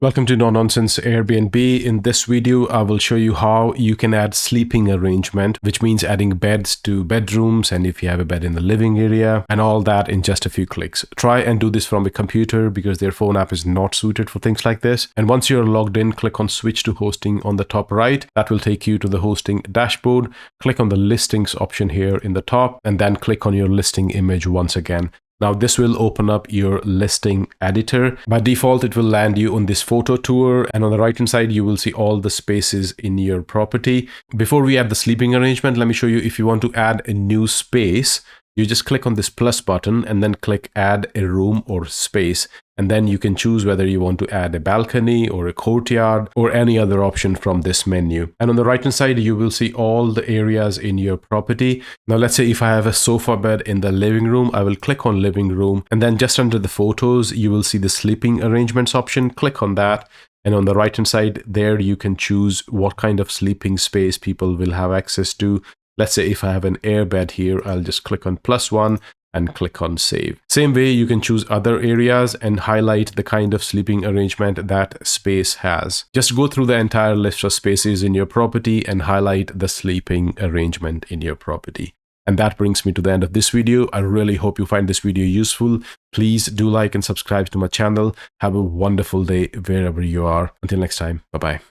Welcome to No Nonsense Airbnb. In this video, I will show you how you can add sleeping arrangement, which means adding beds to bedrooms and if you have a bed in the living area and all that in just a few clicks. Try and do this from a computer because their phone app is not suited for things like this. And once you're logged in, click on switch to hosting on the top right. That will take you to the hosting dashboard. Click on the listings option here in the top and then click on your listing image once again. Now this will open up your listing editor. By default, it will land you on this photo tour, and on the right hand side, you will see all the spaces in your property. Before we add the sleeping arrangement, let me show you if you want to add a new space. You just click on this plus button and then click add a room or space. And then you can choose whether you want to add a balcony or a courtyard or any other option from this menu. And on the right hand side, you will see all the areas in your property. Now, let's say if I have a sofa bed in the living room, I will click on living room. And then just under the photos, you will see the sleeping arrangements option. Click on that. And on the right hand side there, you can choose what kind of sleeping space people will have access to. Let's say if I have an air bed here, I'll just click on +1 and click on save. Same way, you can choose other areas and highlight the kind of sleeping arrangement that space has. Just go through the entire list of spaces in your property and highlight the sleeping arrangement in your property. And that brings me to the end of this video. I really hope you find this video useful. Please do like and subscribe to my channel. Have a wonderful day wherever you are. Until next time, bye-bye.